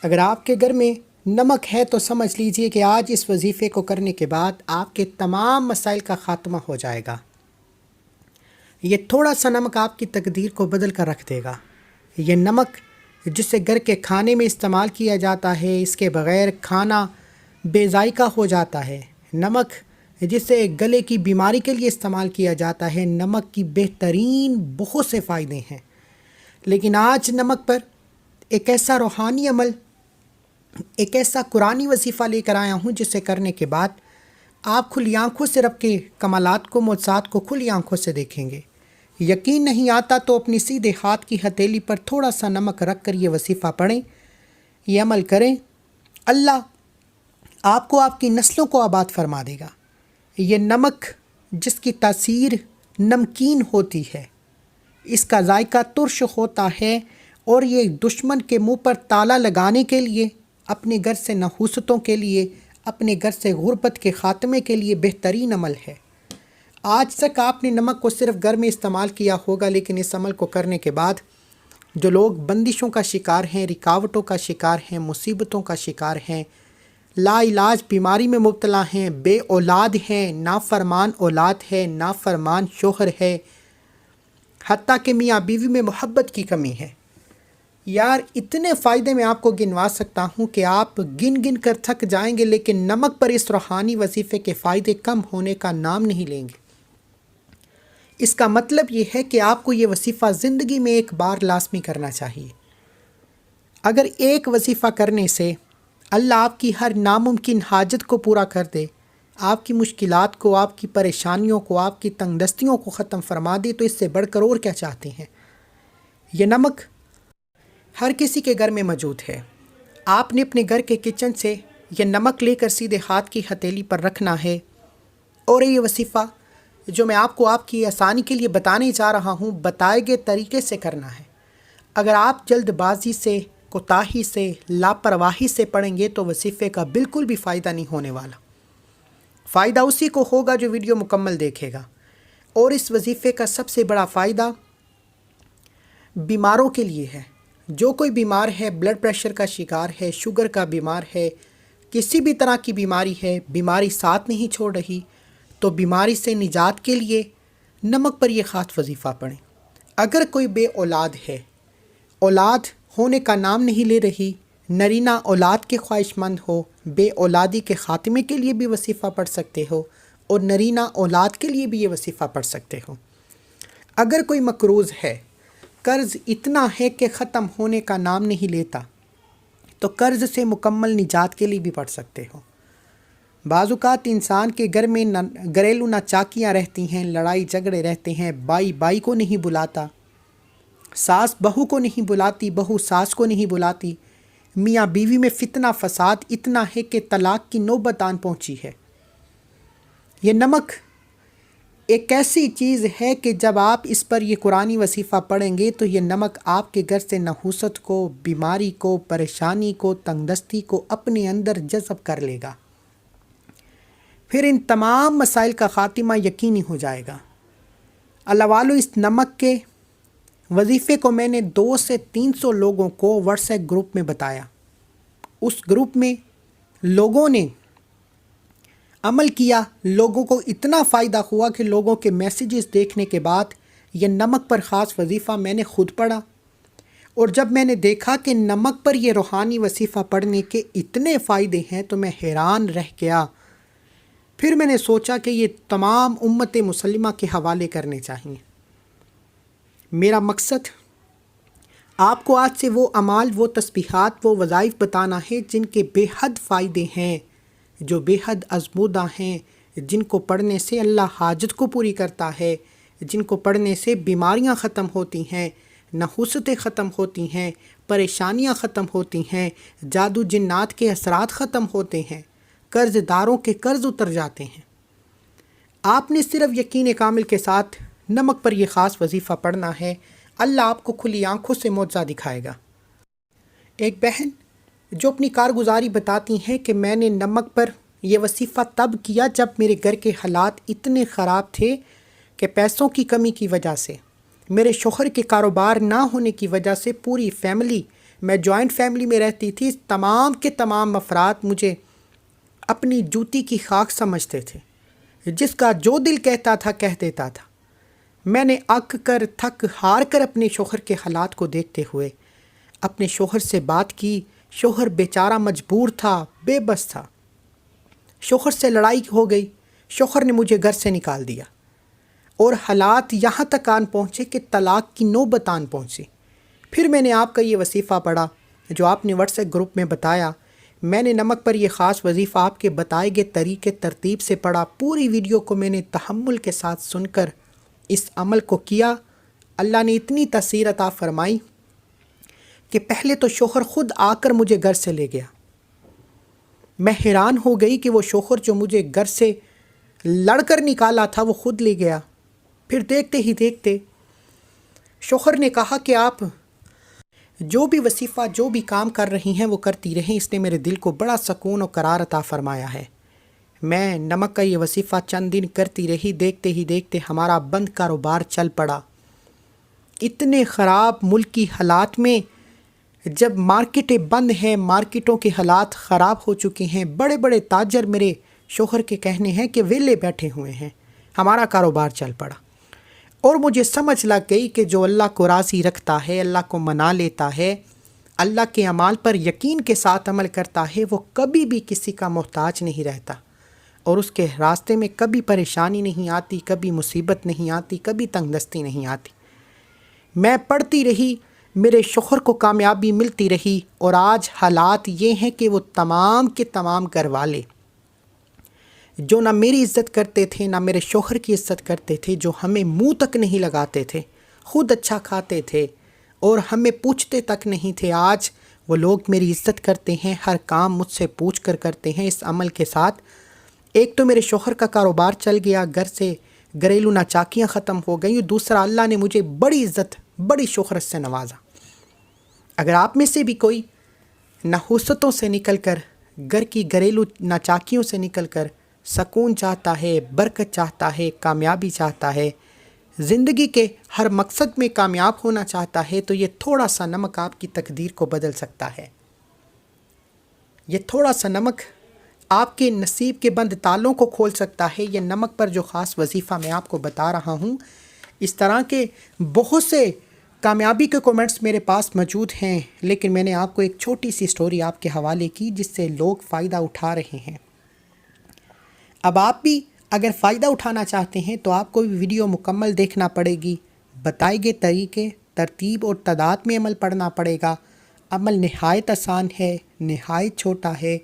اگر آپ کے گھر میں نمک ہے تو سمجھ لیجئے کہ آج اس وظیفے کو کرنے کے بعد آپ کے تمام مسائل کا خاتمہ ہو جائے گا۔ یہ تھوڑا سا نمک آپ کی تقدیر کو بدل کر رکھ دے گا۔ یہ نمک جسے گھر کے کھانے میں استعمال کیا جاتا ہے، اس کے بغیر کھانا بے ذائقہ ہو جاتا ہے۔ نمک جسے گلے کی بیماری کے لیے استعمال کیا جاتا ہے، نمک کی بہترین بہت سے فائدے ہیں۔ لیکن آج نمک پر ایک ایسا روحانی عمل، ایک ایسا قرآنی وظیفہ لے کر آیا ہوں جسے کرنے کے بعد آپ کھلی آنکھوں سے رب کے کمالات کو، معجزات کو کھلی آنکھوں سے دیکھیں گے۔ یقین نہیں آتا تو اپنی سیدھے ہاتھ کی ہتھیلی پر تھوڑا سا نمک رکھ کر یہ وظیفہ پڑھیں، یہ عمل کریں، اللہ آپ کو آپ کی نسلوں کو آباد فرما دے گا۔ یہ نمک جس کی تاثیر نمکین ہوتی ہے، اس کا ذائقہ ترش ہوتا ہے، اور یہ دشمن کے منہ پر تالا لگانے کے لیے، اپنے گھر سے نحوستوں کے لیے، اپنے گھر سے غربت کے خاتمے کے لیے بہترین عمل ہے۔ آج تک آپ نے نمک کو صرف گھر میں استعمال کیا ہوگا، لیکن اس عمل کو کرنے کے بعد جو لوگ بندشوں کا شکار ہیں، رکاوٹوں کا شکار ہیں، مصیبتوں کا شکار ہیں، لا علاج بیماری میں مبتلا ہیں، بے اولاد ہیں، نافرمان اولاد ہے، نافرمان شوہر ہے، حتیٰ کہ میاں بیوی میں محبت کی کمی ہے، یار اتنے فائدے میں آپ کو گنوا سکتا ہوں کہ آپ گن گن کر تھک جائیں گے، لیکن نمک پر اس روحانی وظیفے کے فائدے کم ہونے کا نام نہیں لیں گے۔ اس کا مطلب یہ ہے کہ آپ کو یہ وظیفہ زندگی میں ایک بار لازمی کرنا چاہیے۔ اگر ایک وظیفہ کرنے سے اللہ آپ کی ہر ناممکن حاجت کو پورا کر دے، آپ کی مشکلات کو، آپ کی پریشانیوں کو، آپ کی تنگ دستیوں کو ختم فرما دے، تو اس سے بڑھ کر اور کیا چاہتے ہیں؟ یہ نمک ہر کسی کے گھر میں موجود ہے۔ آپ نے اپنے گھر کے کچن سے یہ نمک لے کر سیدھے ہاتھ کی ہتھیلی پر رکھنا ہے، اور یہ وظیفہ جو میں آپ کو آپ کی آسانی کے لیے بتانے جا رہا ہوں، بتائے گئے طریقے سے کرنا ہے۔ اگر آپ جلد بازی سے، کوتاہی سے، لاپرواہی سے پڑھیں گے تو وظیفے کا بالکل بھی فائدہ نہیں ہونے والا۔ فائدہ اسی کو ہوگا جو ویڈیو مکمل دیکھے گا۔ اور اس وظیفے کا سب سے بڑا فائدہ بیماروں کے لیے ہے۔ جو کوئی بیمار ہے، بلڈ پریشر کا شکار ہے، شوگر کا بیمار ہے، کسی بھی طرح کی بیماری ہے، بیماری ساتھ نہیں چھوڑ رہی، تو بیماری سے نجات کے لیے نمک پر یہ خاص وظیفہ پڑھیں۔ اگر کوئی بے اولاد ہے، اولاد ہونے کا نام نہیں لے رہی، نرینہ اولاد کے خواہش مند ہو، بے اولادی کے خاتمے کے لیے بھی وظیفہ پڑھ سکتے ہو، اور نرینہ اولاد کے لیے بھی یہ وظیفہ پڑھ سکتے ہو۔ اگر کوئی مقروض ہے، قرض اتنا ہے کہ ختم ہونے کا نام نہیں لیتا، تو قرض سے مکمل نجات کے لیے بھی پڑھ سکتے ہو۔ بعض اوقات انسان کے گھر میں گھریلو ناچاکیاں رہتی ہیں، لڑائی جھگڑے رہتے ہیں، بائی بائی کو نہیں بلاتا، ساس بہو کو نہیں بلاتی، بہو ساس کو نہیں بلاتی، میاں بیوی میں فتنہ فساد اتنا ہے کہ طلاق کی نوبت آن پہنچی ہے۔ یہ نمک ایک ایسی چیز ہے کہ جب آپ اس پر یہ قرآنی وظیفہ پڑھیں گے تو یہ نمک آپ کے گھر سے نحوست کو، بیماری کو، پریشانی کو، تنگ دستی کو اپنے اندر جذب کر لے گا۔ پھر ان تمام مسائل کا خاتمہ یقینی ہو جائے گا۔ اللہ والو، اس نمک کے وظیفے کو میں نے 200 سے 300 لوگوں کو واٹس ایپ گروپ میں بتایا۔ اس گروپ میں لوگوں نے عمل کیا، لوگوں کو اتنا فائدہ ہوا کہ لوگوں کے میسیجز دیکھنے کے بعد یہ نمک پر خاص وظیفہ میں نے خود پڑھا، اور جب میں نے دیکھا کہ نمک پر یہ روحانی وظیفہ پڑھنے کے اتنے فائدے ہیں تو میں حیران رہ گیا۔ پھر میں نے سوچا کہ یہ تمام امت مسلمہ کے حوالے کرنے چاہیے۔ میرا مقصد آپ کو آج سے وہ اعمال، وہ تسبیحات، وہ وظائف بتانا ہے جن کے بے حد فائدے ہیں، جو بے حد آزمودہ ہیں، جن کو پڑھنے سے اللہ حاجت کو پوری کرتا ہے، جن کو پڑھنے سے بیماریاں ختم ہوتی ہیں، نحوستیں ختم ہوتی ہیں، پریشانیاں ختم ہوتی ہیں، جادو جنات کے اثرات ختم ہوتے ہیں، قرض داروں کے قرض اتر جاتے ہیں۔ آپ نے صرف یقین کامل کے ساتھ نمک پر یہ خاص وظیفہ پڑھنا ہے، اللہ آپ کو کھلی آنکھوں سے معجزہ دکھائے گا۔ ایک بہن جو اپنی کارگزاری بتاتی ہیں کہ میں نے نمک پر یہ وظیفہ تب کیا جب میرے گھر کے حالات اتنے خراب تھے کہ پیسوں کی کمی کی وجہ سے، میرے شوہر کے کاروبار نہ ہونے کی وجہ سے پوری فیملی میں جوائنٹ فیملی میں رہتی تھی، تمام کے تمام افراد مجھے اپنی جوتی کی خاک سمجھتے تھے، جس کا جو دل کہتا تھا کہہ دیتا تھا۔ میں نے اک کر تھک ہار کر اپنے شوہر کے حالات کو دیکھتے ہوئے اپنے شوہر سے بات کی۔ شوہر بیچارہ مجبور تھا، بے بس تھا۔ شوہر سے لڑائی ہو گئی، شوہر نے مجھے گھر سے نکال دیا، اور حالات یہاں تک آن پہنچے کہ طلاق کی نوبت آن پہنچی۔ پھر میں نے آپ کا یہ وظیفہ پڑھا جو آپ نے واٹس ایپ گروپ میں بتایا۔ میں نے نمک پر یہ خاص وظیفہ آپ کے بتائے گئے طریقے ترتیب سے پڑھا۔ پوری ویڈیو کو میں نے تحمل کے ساتھ سن کر اس عمل کو کیا۔ اللہ نے اتنی تاثیر عطا فرمائی کہ پہلے تو شوہر خود آ کر مجھے گھر سے لے گیا۔ میں حیران ہو گئی کہ وہ شوہر جو مجھے گھر سے لڑ کر نکالا تھا وہ خود لے گیا۔ پھر دیکھتے ہی دیکھتے شوہر نے کہا کہ آپ جو بھی وظیفہ جو بھی کام کر رہی ہیں وہ کرتی رہیں۔ اس نے میرے دل کو بڑا سکون و قرار عطا فرمایا ہے۔ میں نمک کا یہ وظیفہ چند دن کرتی رہی، دیکھتے ہی دیکھتے ہمارا بند کاروبار چل پڑا۔ اتنے خراب ملکی حالات میں جب مارکیٹیں بند ہیں، مارکیٹوں کے حالات خراب ہو چکے ہیں، بڑے بڑے تاجر میرے شوہر کے کہنے ہیں کہ ویلے بیٹھے ہوئے ہیں، ہمارا کاروبار چل پڑا۔ اور مجھے سمجھ لگ گئی کہ جو اللہ کو راضی رکھتا ہے، اللہ کو منا لیتا ہے، اللہ کے اعمال پر یقین کے ساتھ عمل کرتا ہے، وہ کبھی بھی کسی کا محتاج نہیں رہتا، اور اس کے راستے میں کبھی پریشانی نہیں آتی، کبھی مصیبت نہیں آتی، کبھی تنگ دستی نہیں آتی۔ میں پڑھتی رہی، میرے شوہر کو کامیابی ملتی رہی، اور آج حالات یہ ہیں کہ وہ تمام کے تمام گھر والے جو نہ میری عزت کرتے تھے نہ میرے شوہر کی عزت کرتے تھے، جو ہمیں منہ تک نہیں لگاتے تھے، خود اچھا کھاتے تھے اور ہمیں پوچھتے تک نہیں تھے، آج وہ لوگ میری عزت کرتے ہیں، ہر کام مجھ سے پوچھ کر کرتے ہیں۔ اس عمل کے ساتھ ایک تو میرے شوہر کا کاروبار چل گیا، گھر سے گھریلو ناچاکیاں ختم ہو گئیں، دوسرا اللہ نے مجھے بڑی عزت، بڑی شہرت سے نوازا۔ اگر آپ میں سے بھی کوئی نحوستوں سے نکل کر، گھر کی گھریلو ناچاکیوں سے نکل کر سکون چاہتا ہے، برکت چاہتا ہے، کامیابی چاہتا ہے، زندگی کے ہر مقصد میں کامیاب ہونا چاہتا ہے، تو یہ تھوڑا سا نمک آپ کی تقدیر کو بدل سکتا ہے۔ یہ تھوڑا سا نمک آپ کے نصیب کے بند تالوں کو کھول سکتا ہے۔ یہ نمک پر جو خاص وظیفہ میں آپ کو بتا رہا ہوں، اس طرح کے بہت سے کامیابی کے کومنٹس میرے پاس موجود ہیں، لیکن میں نے آپ کو ایک چھوٹی سی سٹوری آپ کے حوالے کی جس سے لوگ فائدہ اٹھا رہے ہیں۔ اب آپ بھی اگر فائدہ اٹھانا چاہتے ہیں تو آپ کو بھی ویڈیو مکمل دیکھنا پڑے گی، بتائے گئے طریقے، ترتیب اور تعداد میں عمل پڑھنا پڑے گا۔ عمل نہایت آسان ہے، نہایت چھوٹا ہے،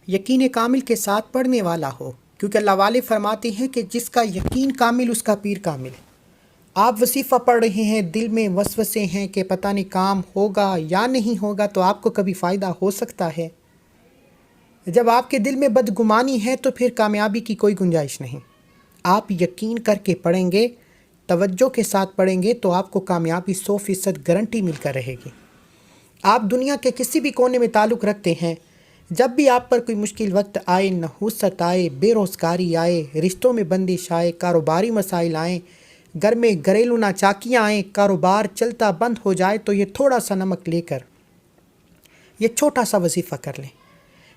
یقین کامل کے ساتھ پڑھنے والا ہو، کیونکہ اللہ والے فرماتے ہیں کہ جس کا یقین کامل اس کا پیر کامل ہے۔ آپ وظیفہ پڑھ رہے ہیں، دل میں وسوسے ہیں کہ پتہ نہیں کام ہوگا یا نہیں ہوگا، تو آپ کو کبھی فائدہ ہو سکتا ہے؟ جب آپ کے دل میں بدگمانی ہے تو پھر کامیابی کی کوئی گنجائش نہیں۔ آپ یقین کر کے پڑھیں گے، توجہ کے ساتھ پڑھیں گے تو آپ کو کامیابی 100% گارنٹی مل کر رہے گی۔ آپ دنیا کے کسی بھی کونے میں تعلق رکھتے ہیں، جب بھی آپ پر کوئی مشکل وقت آئے، نحوست آئے، بے روزگاری آئے، رشتوں میں بندش آئے، کاروباری مسائل آئیں، گھر میں گھریلو ناچاکیاں آئیں، کاروبار چلتا بند ہو جائے، تو یہ تھوڑا سا نمک لے کر یہ چھوٹا سا وظیفہ کر لیں۔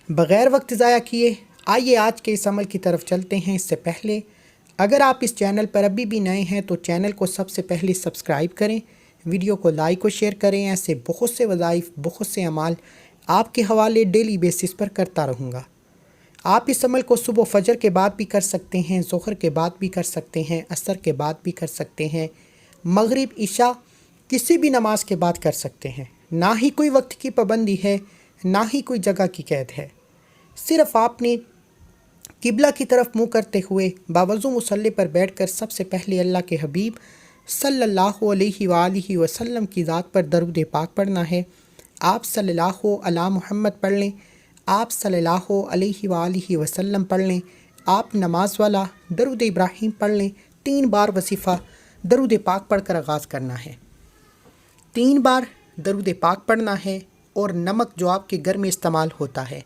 بغیر وقت ضائع کیے آئیے آج کے اس عمل کی طرف چلتے ہیں۔ اس سے پہلے اگر آپ اس چینل پر ابھی بھی نئے ہیں تو چینل کو سب سے پہلے سبسکرائب کریں، ویڈیو کو لائک و شیئر کریں۔ ایسے بہت سے وظائف، بہت سے اعمال آپ کے حوالے ڈیلی بیسس پر کرتا رہوں گا۔ آپ اس عمل کو صبح فجر کے بعد بھی کر سکتے ہیں، ظہر کے بعد بھی کر سکتے ہیں، عصر کے بعد بھی کر سکتے ہیں، مغرب، عشاء، کسی بھی نماز کے بعد کر سکتے ہیں۔ نہ ہی کوئی وقت کی پابندی ہے، نہ ہی کوئی جگہ کی قید ہے۔ صرف آپ نے قبلہ کی طرف منہ کرتے ہوئے باوضو مصلی پر بیٹھ کر سب سے پہلے اللہ کے حبیب صلی اللہ علیہ وآلہ وسلم کی ذات پر درود پاک پڑھنا ہے۔ آپ صلی اللہ علی محمد پڑھ لیں، آپ صلی اللہ علیہ وآلہ وسلم پڑھ لیں، آپ نماز والا درود ابراہیم پڑھ لیں۔ 3 بار وظیفہ درود پاک پڑھ کر آغاز کرنا ہے۔ 3 بار درود پاک پڑھنا ہے، اور نمک جو آپ کے گھر میں استعمال ہوتا ہے،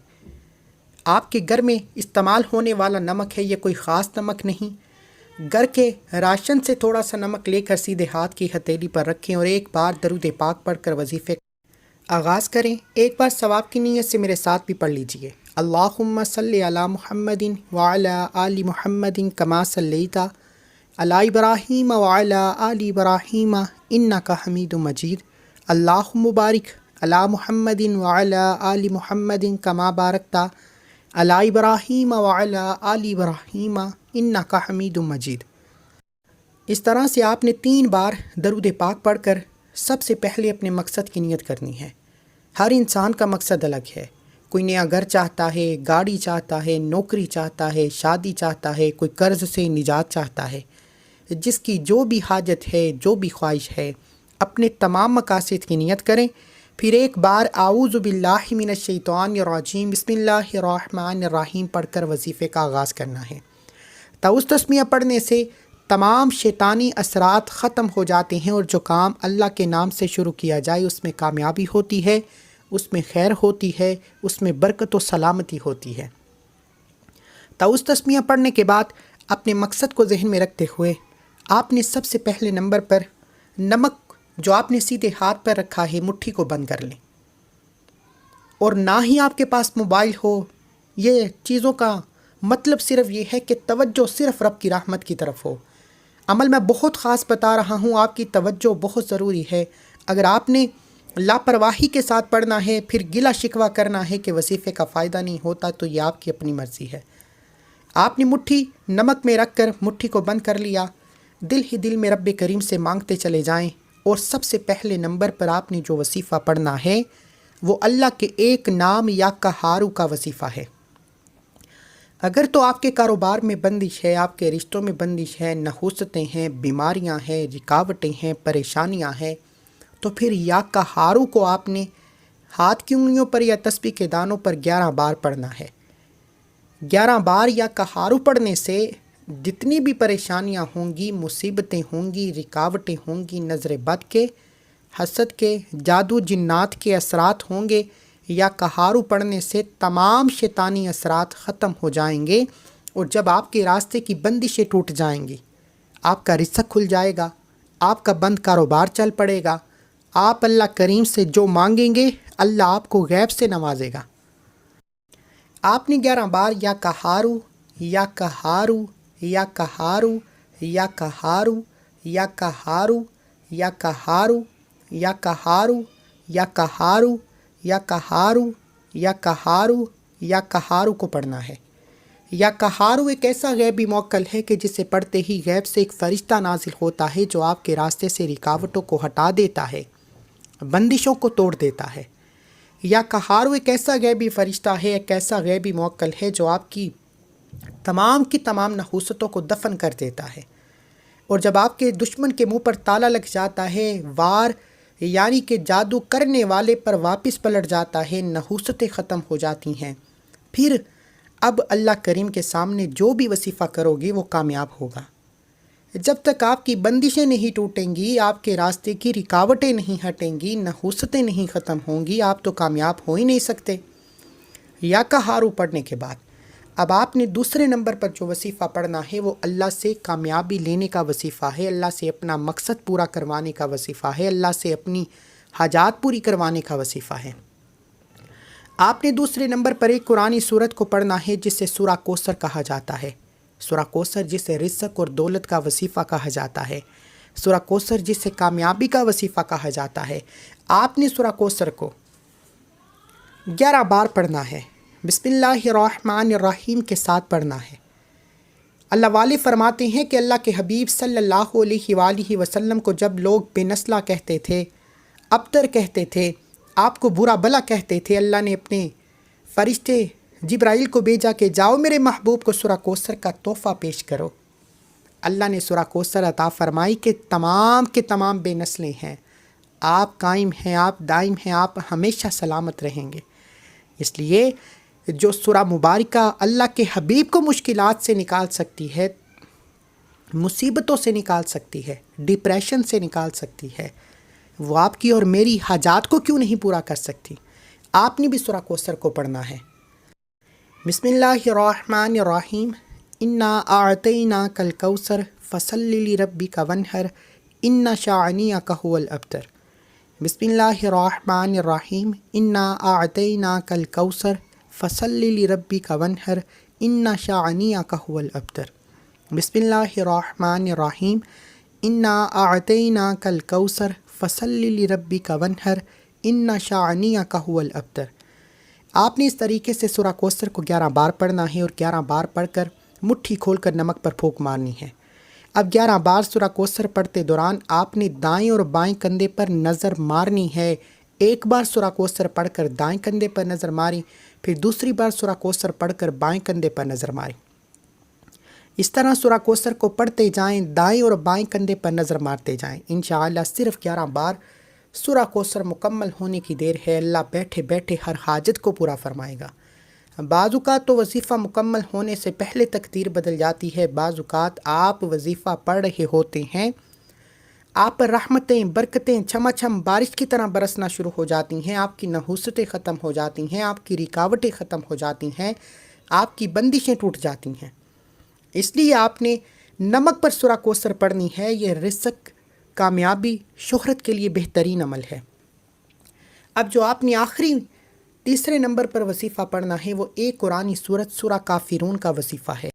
آپ کے گھر میں استعمال ہونے والا نمک ہے، یہ کوئی خاص نمک نہیں۔ گھر کے راشن سے تھوڑا سا نمک لے کر سیدھے ہاتھ کی ہتھیلی پر رکھیں اور 1 بار درود پاک پڑھ کر وظیفے آغاز کریں، ایک بار ثواب کی نیت سے میرے ساتھ بھی پڑھ لیجئے۔ اللہم صلی علی محمد وعلی آل محمد کما صلیت علی ابراہیم وعلی آل ابراہیم انک حمید مجید۔ اللہم بارک علی محمد وعلی آل محمد کما بارکت علی ابراہیم وعلی آل ابراہیم انک حمید مجید۔ اس طرح سے آپ نے 3 بار درود پاک پڑھ کر سب سے پہلے اپنے مقصد کی نیت کرنی ہے۔ ہر انسان کا مقصد الگ ہے، کوئی نیا گھر چاہتا ہے، گاڑی چاہتا ہے، نوکری چاہتا ہے، شادی چاہتا ہے، کوئی قرض سے نجات چاہتا ہے۔ جس کی جو بھی حاجت ہے، جو بھی خواہش ہے، اپنے تمام مقاصد کی نیت کریں، پھر ایک بار اعوذ باللہ من الشیطان الرجیم بسم اللہ الرحمن الرحیم پڑھ کر وظیفے کا آغاز کرنا ہے۔ تعوذ تسمیہ پڑھنے سے تمام شیطانی اثرات ختم ہو جاتے ہیں، اور جو کام اللہ کے نام سے شروع کیا جائے اس میں کامیابی ہوتی ہے، اس میں خیر ہوتی ہے، اس میں برکت و سلامتی ہوتی ہے۔ تعوذ تسمیہ پڑھنے کے بعد اپنے مقصد کو ذہن میں رکھتے ہوئے آپ نے سب سے پہلے نمبر پر نمک جو آپ نے سیدھے ہاتھ پر رکھا ہے مٹھی کو بند کر لیں، اور نہ ہی آپ کے پاس موبائل ہو۔ یہ چیزوں کا مطلب صرف یہ ہے کہ توجہ صرف رب کی رحمت کی طرف ہو۔ عمل میں بہت خاص بتا رہا ہوں، آپ کی توجہ بہت ضروری ہے۔ اگر آپ نے لاپرواہی کے ساتھ پڑھنا ہے، پھر گلہ شکوہ کرنا ہے کہ وظیفے کا فائدہ نہیں ہوتا، تو یہ آپ کی اپنی مرضی ہے۔ آپ نے مٹھی نمک میں رکھ کر مٹھی کو بند کر لیا، دل ہی دل میں رب کریم سے مانگتے چلے جائیں، اور سب سے پہلے نمبر پر آپ نے جو وظیفہ پڑھنا ہے وہ اللہ کے ایک نام یا قہارو کا وظیفہ ہے۔ اگر تو آپ کے کاروبار میں بندش ہے، آپ کے رشتوں میں بندش ہے، نحوستیں ہیں، بیماریاں ہیں، رکاوٹیں ہیں، پریشانیاں ہیں، تو پھر یا قہارو کو آپ نے ہاتھ کی انگلیوں پر یا تسبیح کے دانوں پر 11 بار پڑھنا ہے۔ 11 بار یا قہارو پڑھنے سے جتنی بھی پریشانیاں ہوں گی، مصیبتیں ہوں گی، رکاوٹیں ہوں گی، نظر بد کے، حسد کے، جادو جنات کے اثرات ہوں گے، یا قہارو پڑھنے سے تمام شیطانی اثرات ختم ہو جائیں گے، اور جب آپ کے راستے کی بندشیں ٹوٹ جائیں گی، آپ کا رزق کھل جائے گا، آپ کا بند کاروبار چل پڑے گا، آپ اللہ کریم سے جو مانگیں گے اللہ آپ کو غیب سے نوازے گا۔ آپ نے 11 بار یا قہارو یا قہارو یا قہارو یا قہارو یا قہارو یا قہارو یا قہارو یا قہارو یا قہارو یا قہارو یا قہارو کو پڑھنا ہے۔ یا قہارو ایک ایسا غیبی موکل ہے کہ جسے پڑھتے ہی غیب سے ایک فرشتہ نازل ہوتا ہے جو آپ کے راستے سے رکاوٹوں کو ہٹا دیتا ہے، بندشوں کو توڑ دیتا ہے۔ یا قہارو ایک ایسا غیبی فرشتہ ہے، ایک ایسا غیبی موکل ہے جو آپ کی تمام نحوستوں کو دفن کر دیتا ہے، اور جب آپ کے دشمن کے منہ پر تالا لگ جاتا ہے، وار یعنی کہ جادو کرنے والے پر واپس پلٹ جاتا ہے، نحوستیں ختم ہو جاتی ہیں، پھر اب اللہ کریم کے سامنے جو بھی وظیفہ کرو گے وہ کامیاب ہوگا۔ جب تک آپ کی بندشیں نہیں ٹوٹیں گی، آپ کے راستے کی رکاوٹیں نہیں ہٹیں گی، نحوستیں نہیں ختم ہوں گی، آپ تو کامیاب ہو ہی نہیں سکتے۔ یا قہارو پڑھنے کے بعد اب آپ نے دوسرے نمبر پر جو وظیفہ پڑھنا ہے وہ اللہ سے کامیابی لینے کا وظیفہ ہے، اللہ سے اپنا مقصد پورا کروانے کا وظیفہ ہے، اللہ سے اپنی حاجات پوری کروانے کا وظیفہ ہے۔ آپ نے دوسرے نمبر پر ایک قرآنی سورت کو پڑھنا ہے جسے سورہ کوثر کہا جاتا ہے۔ سورہ کوثر جسے رزق اور دولت کا وظیفہ کہا جاتا ہے، سورہ کوثر جسے کامیابی کا وظیفہ کہا جاتا ہے۔ آپ نے سورہ کوثر کو 11 بار پڑھنا ہے، بسم اللہ الرحمن الرحیم کے ساتھ پڑھنا ہے۔ اللہ والے فرماتے ہیں کہ اللہ کے حبیب صلی اللہ علیہ وآلہ وسلم کو جب لوگ بے نسلہ کہتے تھے، ابتر کہتے تھے، آپ کو برا بلا کہتے تھے، اللہ نے اپنے فرشتے جبرائیل کو بھیجا کہ جاؤ میرے محبوب کو سورہ کوثر کا تحفہ پیش کرو۔ اللہ نے سورہ کوثر عطا فرمائی کہ تمام کے تمام بے نسلیں ہیں، آپ قائم ہیں، آپ دائم ہیں، آپ ہمیشہ سلامت رہیں گے۔ اس لیے جو سورہ مبارکہ اللہ کے حبیب کو مشکلات سے نکال سکتی ہے، مصیبتوں سے نکال سکتی ہے، ڈپریشن سے نکال سکتی ہے، وہ آپ کی اور میری حاجات کو کیوں نہیں پورا کر سکتی؟ آپ نے بھی سورہ کوثر کو پڑھنا ہے۔ بسم اللہ الرحمن الرحیم انا اعطیناک الکوثر فصل لربک وانحر ان شانئک ھو الابتر۔ بسم اللہ الرحمن الرحیم انا اعطیناک الکوثر فصلی لربک وانحر ان شانئک هو الابتر۔ بسم اللہ الرحمن الرحیم انا اعطیناک الکوثر فصلی لربک وانحر ان شانئک هو الابتر۔ آپ نے اس طریقے سے سورہ کوثر کو 11 بار پڑھنا ہے اور 11 بار پڑھ کر مٹھی کھول کر نمک پر پھونک مارنی ہے۔ اب 11 بار سورہ کوثر پڑھتے دوران آپ نے دائیں اور بائیں کندھے پر نظر مارنی ہے۔ ایک بار سورہ کوثر پڑھ کر دائیں کندھے پر نظر ماری، پھر دوسری بار سورہ کوثر پڑھ کر بائیں کندھے پر نظر ماری۔ اس طرح سورہ کوثر کو پڑھتے جائیں، دائیں اور بائیں کندھے پر نظر مارتے جائیں۔ انشاءاللہ صرف 11 بار سورہ کوثر مکمل ہونے کی دیر ہے، اللہ بیٹھے بیٹھے ہر حاجت کو پورا فرمائے گا۔ بعض اوقات تو وظیفہ مکمل ہونے سے پہلے تقدیر بدل جاتی ہے، بعض اوقات آپ وظیفہ پڑھ رہے ہوتے ہیں، آپ پر رحمتیں، برکتیں چھما چھم بارش کی طرح برسنا شروع ہو جاتی ہیں، آپ کی نحوستیں ختم ہو جاتی ہیں، آپ کی رکاوٹیں ختم ہو جاتی ہیں، آپ کی بندشیں ٹوٹ جاتی ہیں۔ اس لیے آپ نے نمک پر سورہ کوثر پڑھنی ہے۔ یہ رزق، کامیابی، شہرت کے لیے بہترین عمل ہے۔ اب جو آپ نے آخری تیسرے نمبر پر وظیفہ پڑھنا ہے وہ ایک قرآنی سورت سورہ کافرون کا وظیفہ ہے۔